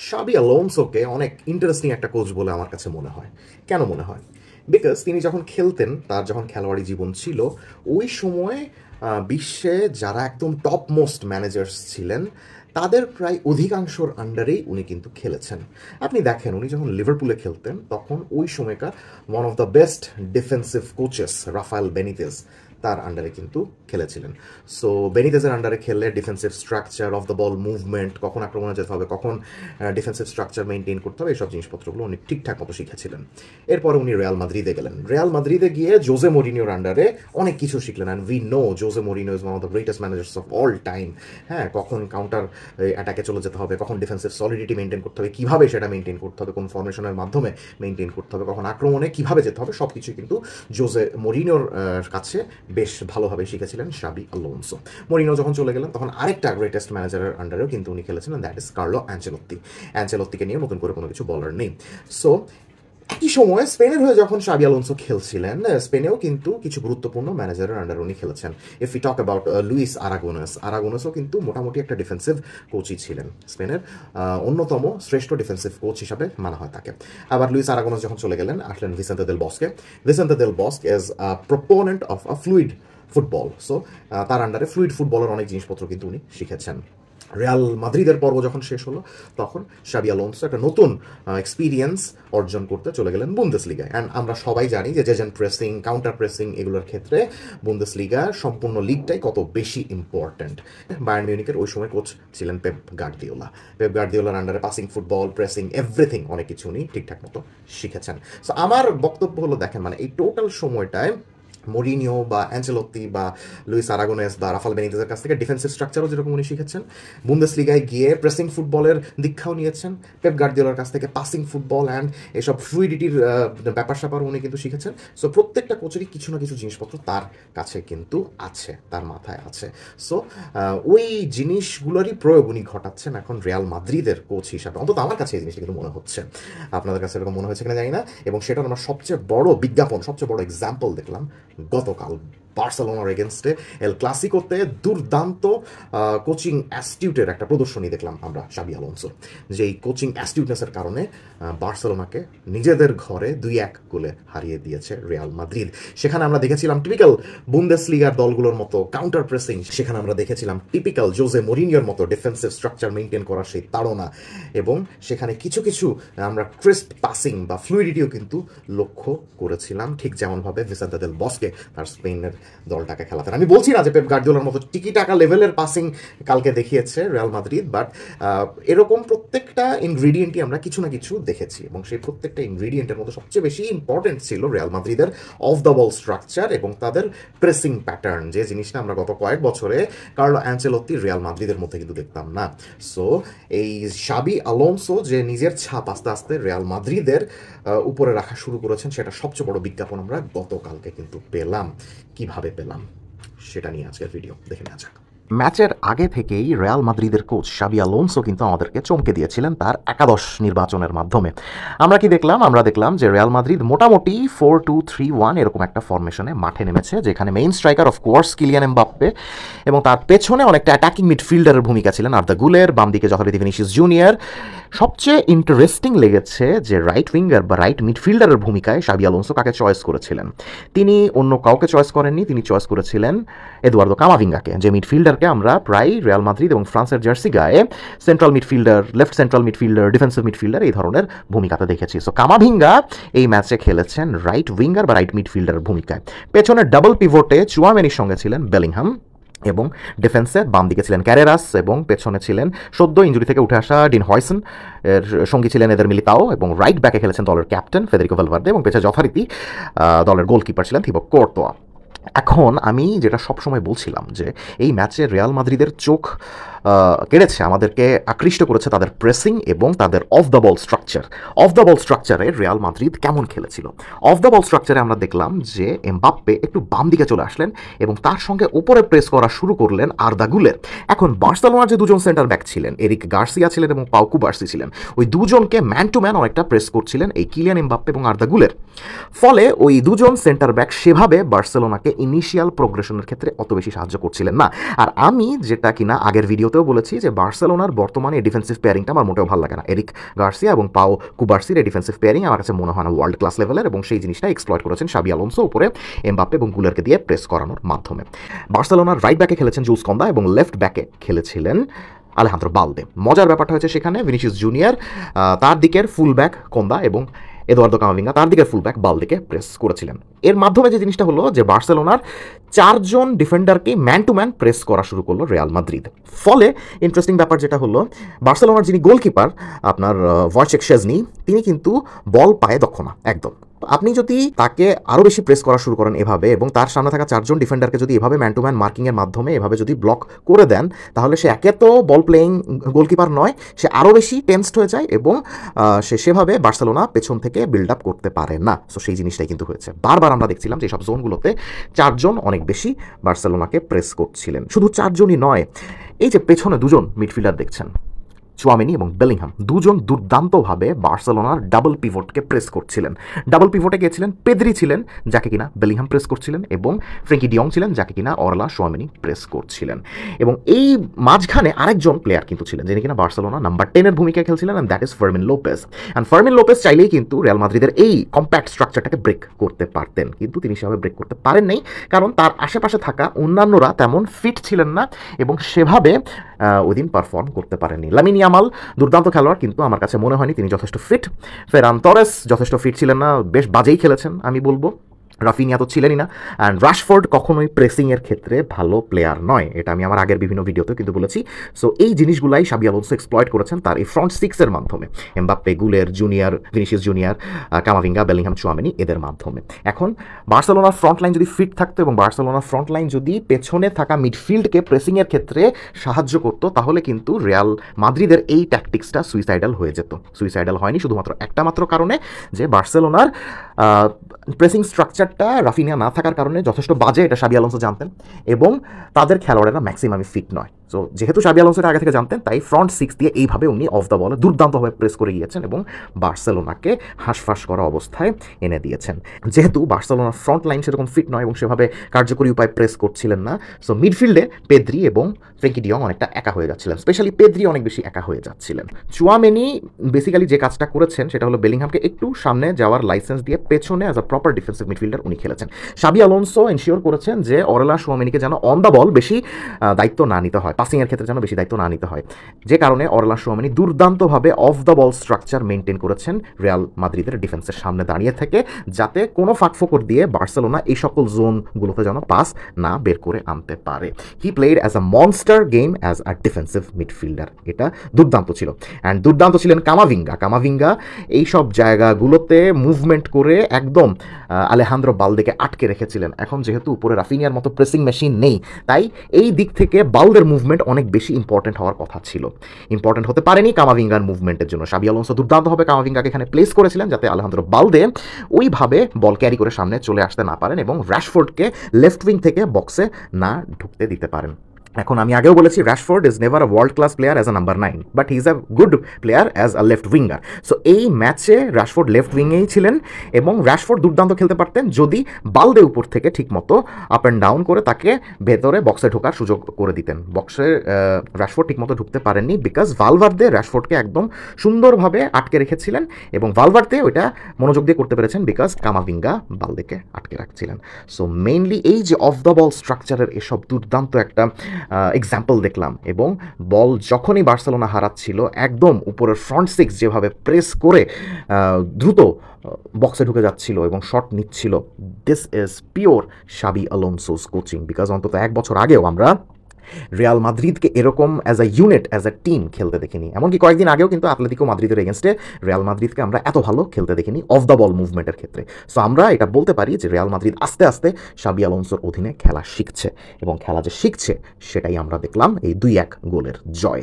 শাবি আলোনসোকে অনেক ইন্টারেস্টিং একটা কোচ বলে আমার কাছে মনে হয়। কেন মনে হয়? বিকজ তিনি যখন খেলতেন, তার যখন খেলোয়াড়ি জীবন ছিল, ওই সময়ে বিশ্বে যারা একদম টপ মোস্ট ম্যানেজার্স ছিলেন তাদের প্রায় অধিকাংশর আন্ডারেই উনি কিন্তু খেলেছেন। আপনি দেখেন, উনি যখন লিভারপুলে খেলতেন তখন ওই সময়কার one of the best defensive coaches Rafael Benitez তার আন্ডারে কিন্তু খেলেছিলেন। সো বেনিতেজের আন্ডারে খেললে defensive structure, off the ball movement, কখন আক্রমণে যেতে হবে, কখন ডিফেন্সিভ স্ট্রাকচার মেনটেন করতে হবে, এইসব জিনিসপত্রগুলো উনি ঠিকঠাক মতো শিখেছিলেন। এরপরে উনি রিয়াল মাদ্রিদে গেলেন। রিয়াল মাদ্রিদে গিয়ে জোজে মরিনিওর আন্ডারে অনেক কিছু শিখলেন। And we know José Mourinho is one of the greatest managers of all time. হ্যাঁ, কখন কাউন্টার অ্যাটাকে চলে যেতে হবে, কখন ডিফেন্সিভ সলিডিটি মেনটেন করতে হবে, কীভাবে সেটা মেনটেন করতে হবে, কোন ফরমেশনের মাধ্যমে মেনটেন করতে হবে, কখন আক্রমণে কীভাবে যেতে হবে, সব কিছুই কিন্তু জোজে মরিনিওর কাছে বেশ ভালোভাবে শিখেছিলেন শাবি আলোনসো। মরিনো যখন চলে গেলেন তখন আরেকটা গ্রেটেস্ট ম্যানেজারের আন্ডারেও কিন্তু উনি খেলেছিলেন, দ্যাট ইজ কার্লো অ্যাঞ্চেলোত্তি। অ্যাঞ্চেলোত্তিকে নিয়ে নতুন করে কোনো কিছু বলার নেই। সো একই সময় স্পেনের হয়ে যখন শাবি আলোনসো খেলছিলেন, স্পেনেও কিন্তু কিছু গুরুত্বপূর্ণ ম্যানেজারের আন্ডারে উনি খেলেছেন। If you talk about Luis আরাগোনেসও কিন্তু মোটামুটি একটা ডিফেন্সিভ কোচই ছিলেন। স্পেনের অন্যতম শ্রেষ্ঠ ডিফেন্সিভ কোচ হিসাবে মানা হয় তাকে। আবার লুইস আরাগোনেস যখন চলে গেলেন, আসলেন Vicente del Bosque. Vicente del Bosque is proponent of a fluid football. So তার আন্ডারে ফ্লুইড ফুটবলের অনেক জিনিসপত্র কিন্তু উনি শিখেছেন। রিয়াল মাদ্রিদের পর্ব যখন শেষ হলো তখন শাবি আলোনসো একটা নতুন এক্সপিরিয়েন্স অর্জন করতে চলে গেলেন বুন্দেসলিগায়। অ্যান্ড আমরা সবাই জানি যে জেজেন প্রেসিং, কাউন্টার প্রেসিং এগুলোর ক্ষেত্রে বুন্দেসলিগা সম্পূর্ণ লিগটাই কত বেশি ইম্পর্ট্যান্ট। বায়ার্ন মিউনিকের ওই সময় কোচ ছিলেন পেপ গার্দিওলা। পেপ গার্দিওলার আন্ডারে পাসিং, ফুটবল, প্রেসিং, এভরিথিং অনেক কিছু উনি ঠিকঠাক মতো শিখেছেন। সো আমার বক্তব্য হলো, দেখেন মানে এই টোটাল সময়টায় মরিনিও বা অ্যাঞ্চেলোত্তি বা লুইস আরাগোনেস বা রাফাল বেনিতেজের কাছ থেকে ডিফেন্সিভ স্ট্রাকচারও যেরকম উনি শিখেছেন, বুন্দেসলিগায় গিয়ে প্রেসিং ফুটবলের দীক্ষাও নিয়েছেন। পেপ গার্দিওলার কাছ থেকে পাসিং ফুটবল অ্যান্ড এসব ফ্লুইডিটির ব্যাপার স্যাপার উনি কিন্তু শিখেছেন। সো প্রত্যেকটা কোচেরই কিছু না কিছু জিনিসপত্র তার কাছে কিন্তু আছে, তার মাথায় আছে। সো ওই জিনিসগুলোরই প্রয়োগ উনি ঘটাচ্ছেন এখন রিয়াল মাদ্রিদের কোচ হিসাবে। অন্তত আমার কাছে এই জিনিসটা কিন্তু মনে হচ্ছে। আপনাদের কাছে এরকম মনে হচ্ছে কিনা জানি না। এবং সেটার আমরা সবচেয়ে বড় বিজ্ঞাপন, সবচেয়ে বড় এক্সাম্পল দেখলাম গতকাল বার্সেলোনার এগেনস্টে এল ক্লাসিকোতে। দুর্দান্ত কোচিং অ্যাস্টিউটের একটা প্রদর্শনী দেখলাম আমরা শাবি আলোনসো, যে এই কোচিং অ্যাস্টিউটনেসের কারণে বার্সেলোনাকে নিজেদের ঘরে 2-1 গোলে হারিয়ে দিয়েছে রিয়াল মাদ্রিদ। সেখানে আমরা দেখেছিলাম টিপিক্যাল বুন্দেসলিগার দলগুলোর মতো কাউন্টার প্রেসিং, সেখানে আমরা দেখেছিলাম টিপিক্যাল জোজে মরিনিওর মতো ডিফেন্সিভ স্ট্রাকচার মেনটেন করার সেই তাড়না, এবং সেখানে কিছু কিছু আমরা ক্রিস্প পাসিং বা ফ্লুইডিটিও কিন্তু লক্ষ্য করেছিলাম, ঠিক যেমনভাবে ভিসেন্তে দেল বস্কে তার স্পেনের দলটাকে খেলাতেন। আমি বলছি না যে পেপ গার্দিওলার মতো টিকি টাকা লেভেলের পাসিং কালকে দেখিয়েছে রিয়াল মাদ্রিদ, বাট এরকম প্রত্যেকটা ইনগ্রিডিয়েন্টই আমরা কিছু না কিছু দেখেছি, এবং সেই প্রত্যেকটা ইনগ্রিডিয়েন্টের মধ্যে সবচেয়ে বেশি ইম্পর্টেন্ট ছিল রিয়াল মাদ্রিদের অফ দ্য বল স্ট্রাকচার এবং তাদের প্রেসিং প্যাটার্ন, যে জিনিসটা আমরা গত কয়েক বছরে কার্লো অ্যাঞ্চেলোত্তি রিয়াল মাদ্রিদের মধ্যে কিন্তু দেখতাম না। সো এই শাবি আলোনসো যে নিজের ছাপ আস্তে আস্তে রিয়াল মাদ্রিদের উপরে রাখা শুরু করেছেন, সেটা সবচেয়ে বড় বিজ্ঞাপন আমরা গতকালকে কিন্তু পেলাম। কিভাবে পেলাম সেটা নিয়ে আজকের ভিডিও দেখে নেওয়া যাক। ম্যাচের আগে থেকেই রিয়াল মাদ্রিদের কোচ শাবি আলোনসো কিন্তু আমাদেরকে চমকে দিয়েছিলেন তার একাদশ নির্বাচনের মাধ্যমে। আমরা কি দেখলাম? আমরা দেখলাম যে রিয়াল মাদ্রিদ মোটামুটি 4-2-3-1 এরকম একটা ফরমেশনে মাঠে নেমেছে, যেখানে main striker of course Kylian Mbappe, এবং তার পেছনে অনেকটা অ্যাটাকিং মিডফিল্ডারের ভূমিকা ছিলেন আর্দা গুলের, বাম দিকে যথারীতি ভিনিসিয়াস জুনিয়র। সবচেয়ে ইন্টারেস্টিং লেগেছে যে রাইট উইঙ্গার বা রাইট মিডফিল্ডারের ভূমিকায় শাবি আলোনসো কাকে চয়েস করেছিলেন। তিনি অন্য কাউকে চয়েস করেননি, তিনি চয়েস করেছিলেন এদুয়ার্দো কামাভিঙ্গাকে, যে মিডফিল্ডারকে আমরা প্রায় রিয়াল মাদ্রিদ এবং ফ্রান্সের জার্সি গায়ে central midfielder, left central midfielder, defensive midfielder এই ধরনের ভূমিকাতে দেখেছি। সো কামাভিঙ্গা এই ম্যাচে খেলেছেন রাইট উইঙ্গার বা রাইট মিডফিল্ডারের ভূমিকায়। পেছনে ডাবল পিভটে চুয়ামেনির সঙ্গে ছিলেন বেলিংহাম, এবং ডিফেন্সে বাম দিকে ছিলেন ক্যারেরাস, এবং পেছনে ছিলেন সদ্য ইঞ্জুরি থেকে উঠে আসা ডিন হয়সন, এর সঙ্গী ছিলেন এদের মিলিতাও, এবং রাইট ব্যাকে খেলেছেন দলের ক্যাপ্টেন ফেদেরিকো ভ্যালভার্দে, এবং পেছনে যথারীতি দলের গোলকিপার ছিলেন থিবো কোর্তোয়া। এখন আমি যেটা সবসময় বলছিলাম যে এই ম্যাচে রিয়াল মাদ্রিদের চোখ কেড়েছে, আমাদেরকে আকৃষ্ট করেছে তাদের প্রেসিং এবং তাদের off the ball structure. Off the ball স্ট্রাকচারে রিয়াল মাদ্রিদ কেমন খেলেছিল? অফ দ্য বল স্ট্রাকচারে আমরা দেখলাম যে এমবাপ্পে একটু বাম দিকে চলে আসলেন এবং তার সঙ্গে ওপরে প্রেস করা শুরু করলেন আর্দা গুলের। এখন বার্সেলোনার যে দুজন সেন্টার ব্যাক ছিলেন, এরিক গার্সিয়া ছিলেন এবং পাউ কুবার্সি ছিলেন, ওই দুজনকে ম্যান টু ম্যান অনেকটা প্রেস করছিলেন এই কিলিয়ান এমবাপ্পে এবং আর্দা গুলের। ফলে ওই দুজন সেন্টার ব্যাক সেভাবে বার্সেলোনাকে ইনিশিয়াল প্রোগ্রেশনের ক্ষেত্রে অত বেশি সাহায্য করছিলেন না। আর আমি যেটা কিনা আগের ভিডিও ভিডিওতেও বলেছি যে বার্সেলোনার বর্তমানে এই ডিফেন্সিভ পেয়ারিংটা আমার মোটেও ভালো লাগে না। এরিক গার্সিয়া এবং পাও কুবার্সির এই ডিফেন্সিভ পেয়ারিং আমার কাছে মনে হয় না ওয়ার্ল্ড ক্লাস লেভেলের, এবং সেই জিনিসটা এক্সপ্লয়েট করেছেন শাবি আলোনসো উপরে এমবাপ্পে এবং গুলারকে দিয়ে প্রেস করানোর মাধ্যমে। বার্সেলোনার রাইট ব্যাকে খেলেছেন জুলস কন্দা এবং লেফট ব্যাকে খেলেছিলেন আলেহান্দ্রো বালদে। মজার ব্যাপারটা হয়েছে সেখানে ভিনিসিয়াস জুনিয়র তার দিকের ফুল ব্যাক কন্দা এবং এদুয়ার্দো কামাভিঙ্গা তার দিকের ফুল ব্যাক বালদেকে প্রেস করেছিলেন। এর মাধ্যমে যে জিনিসটা হলো যে বার্সেলোনার 4 জন ডিফেন্ডারকে ম্যান টু ম্যান প্রেস করা শুরু করলো রিয়াল মাদ্রিদ। ফলে ইন্টারেস্টিং ব্যাপার যেটা হলো বার্সেলোনার যিনি গোলকিপার আপনার ভয়েচেক শেজনি, তিনি কিন্তু বল পায়ে দক্ষ না একদম। আপনি যদি তাকে আরও বেশি প্রেস করা শুরু করেন এভাবে, এবং তার সামনে থাকা 4 জন ডিফেন্ডারকে যদি এভাবে ম্যান টু ম্যান মার্কিংয়ের মাধ্যমে এভাবে যদি ব্লক করে দেন, তাহলে সে একে তো বল প্লেয়িং গোলকিপার নয়, সে আরও বেশি টেন্সড হয়ে যায় এবং সে সেভাবে বার্সেলোনা পেছন থেকে বিল্ড আপ করতে পারে না। সো সেই জিনিসটাই কিন্তু হয়েছে। বারবার আমরা দেখছিলাম যে সব জোনগুলোতে 4 জন অনেক বেশি বার্সেলোনাকে প্রেস করছিলেন। শুধু 4 জনই নয়, এই যে পেছনে 2 জন মিডফিল্ডার দেখছেন, চুয়ামেনি এবং বেলিংহাম, 2 জন দুর্দান্তভাবে বার্সেলোনার ডাবল পিভটকে প্রেস করছিলেন। ডাবল পিভটে গিয়েছিলেন পেদ্রি ছিলেন, যাকে কিনা বেলিংহাম প্রেস করছিলেন, এবং ফ্রেঙ্কি ডিয়ং ছিলেন, যাকে কিনা অরলা চুয়ামেনি প্রেস করছিলেন। এবং এই মাঝখানে আরেকজন প্লেয়ার কিন্তু ছিলেন যিনি কিনা বার্সেলোনা নাম্বার 10 এর ভূমিকায় খেলছিলেন, and that is Fermin Lopez. And Fermin Lopez চাইলেই কিন্তু রিয়াল মাদ্রিদের এই কম্প্যাক্ট স্ট্রাকচারটাকে ব্রেক করতে পারতেন, কিন্তু তিনি সেভাবে ব্রেক করতে পারেন নাই, কারণ তার আশেপাশে থাকা অন্যান্যরা তেমন ফিট ছিলেন না এবং সেভাবে ওইদিন পারফর্ম করতে পারেননি। লামিন ইয়ামাল দুর্দান্ত খেলোয়াড়, কিন্তু আমার কাছে মনে হয়নি তিনি যথেষ্ট ফিট। ফেরান তরেস যথেষ্ট ফিট ছিলেন না, বেশ বাজেই খেলেছেন আমি বলবো। রাফিনিয়া তো ছিলেনই না, অ্যান্ড রাশফোর্ড কখনোই প্রেসিংয়ের ক্ষেত্রে ভালো প্লেয়ার নয়, এটা আমি আমার আগের বিভিন্ন ভিডিওতেও কিন্তু বলেছি। সো এই জিনিসগুলাই শাবি আলোনসো এক্সপ্লয়েট করেছেন তার এই ফ্রন্ট সিক্সের মাধ্যমে, Mbappe, Guler, Junior, Vinicius Junior, Camavinga, Bellingham, Tchouameni এদের মাধ্যমে। এখন বার্সেলোনার ফ্রন্ট লাইন যদি ফিট থাকতো এবং বার্সেলোনার ফ্রন্ট লাইন যদি পেছনে থাকা মিডফিল্ডকে প্রেসিংয়ের ক্ষেত্রে সাহায্য করতো, তাহলে কিন্তু রিয়াল মাদ্রিদের এই ট্যাকটিক্সটা সুইসাইডাল হয়ে যেত। সুইসাইডাল হয়নি শুধুমাত্র একটা মাত্র কারণে, যে বার্সেলোনার প্রেসিং স্ট্রাকচারটা রাফিনিয়া না থাকার কারণে যথেষ্ট বাজে, এটা শাবি আলোনসো জানতেন, এবং তাদের খেলোয়াড়েরা ম্যাক্সিমামই ফিট নয়। সো যেহেতু শাবি আলোনসো আগে থেকে জানতেন, তাই ফ্রন্ট সিক্স দিয়ে এইভাবে উনি অফ দ্য বলে দুর্দান্তভাবে প্রেস করে গিয়েছেন এবং বার্সেলোনাকে হাঁসফাঁস করা অবস্থায় এনে দিয়েছেন। যেহেতু বার্সেলোনার ফ্রন্ট লাইন সেরকম ফিট নয় এবং সেভাবে কার্যকরী উপায় প্রেস করছিলেন না, সো মিডফিল্ডে পেদ্রি এবং ফ্রেঙ্কি ডিয়ং অনেকটা একা হয়ে যাচ্ছিলেন, স্পেশালি পেদ্রি অনেক বেশি একা হয়ে যাচ্ছিলেন। চুয়ামেনি বেসিক্যালি যে কাজটা করেছেন সেটা হলো বেলিংহামকে একটু সামনে যাওয়ার লাইসেন্স দিয়ে পেছনে as a proper defensive midfielder উনি খেলেছেন। শাবি আলোনসো এনশিওর করেছেন যে অরলা চুয়ামেনিকে যেন অন দ্য বল বেশি দায়িত্ব না নিতে হয়, পাসিংয়ের ক্ষেত্রে যেন বেশি দায়িত্ব না নিতে হয়, যে কারণে অরলা চুয়ামেনি দুর্দান্তভাবে of the ball structure maintain করেছেন রিয়াল মাদ্রিদের ডিফেন্সের সামনে দাঁড়িয়ে থেকে, যাতে কোনো ফাঁকফোকর দিয়ে বার্সেলোনা এই সকল জোনগুলোতে যেন পাস না বের করে আনতে পারে। He played as a monster game as a defensive midfielder, এটা দুর্দান্ত ছিল। অ্যান্ড দুর্দান্ত ছিলেন কামাভিঙ্গা এই সব জায়গাগুলোতে মুভমেন্ট করে একদম আলেহান্দ্রো বালদেকে আটকে রেখেছিলেন। এখন যেহেতু উপরে রাফিনিয়ার মতো প্রেসিং মেশিন নেই, তাই এই দিক থেকে বালদের মুভমেন্ট অনেক বেশি ইম্পর্টেন্ট হওয়ার কথা ছিল, ইম্পর্টেন্ট হতে পারেনি কামাভিঙ্গার মুভমেন্টের জন্য। শাবি আলোনসো দুর্দান্তভাবে কামাভিঙ্গাকে এখানে প্লেস করেছিলেন যাতে আলেহান্দ্রো বালদে ওইভাবে বল ক্যারি করে সামনে চলে আসতে না পারেন এবং রাশফোর্ডকে লেফট উইং থেকে বক্সে না ঢুকতে দিতে পারেন। এখন আমি আগেও বলেছি Rashford is never a world class player as a number 9, but he is a good player as a left winger. So এই ম্যাচে রাশফোর্ড লেফট উইংয়েই ছিলেন এবং রাশফোর্ড দুর্দান্ত খেলতে পারতেন যদি বালদে উপর থেকে ঠিকমতো আপ অ্যান্ড ডাউন করে তাকে ভেতরে বক্সে ঢোকার সুযোগ করে দিতেন। বক্সে রাশফোর্ড ঠিকমতো ঢুকতে পারেননি বিকজ ভালভার্দে রাশফোর্ডকে একদম সুন্দরভাবে আটকে রেখেছিলেন এবং ভালভার্দে ওইটা মনোযোগ দিয়ে করতে পেরেছেন বিকজ কামাভিঙ্গা বালদেকে আটকে রাখছিলেন। সো মেইনলি এই যে অফ দ্য বল স্ট্রাকচারের এসব দুর্দান্ত একটা এক্সাম্পল দেখলাম, এবং বল যখনই বার্সেলোনা হারাচ্ছিল একদম উপরের ফ্রন্ট সিক্স যেভাবে প্রেস করে দ্রুত বক্সে ঢুকে যাচ্ছিল এবং শট নিচ্ছিল, this is pure Xabi Alonso's coaching. Because অন্তত 1 বছর আগেও আমরা রিয়াল মাদ্রিদকে এরকম as a unit as a team খেলতে দেখিনি। এমনকি কয়েকদিন আগেও কিন্তু আতলেতিকো মাদ্রিদের এগেনস্টে রিয়াল মাদ্রিদকে আমরা এত ভালো খেলতে দেখিনি অফ দ্য বল মুভমেন্টের ক্ষেত্রে। সো আমরা এটা বলতে পারি যে রিয়াল মাদ্রিদ আস্তে আস্তে শাবি আলোনসোর অধীনে খেলা শিখছে, এবং খেলা যে শিখছে সেটাই আমরা দেখলাম এই 2-1 গোলের জয়।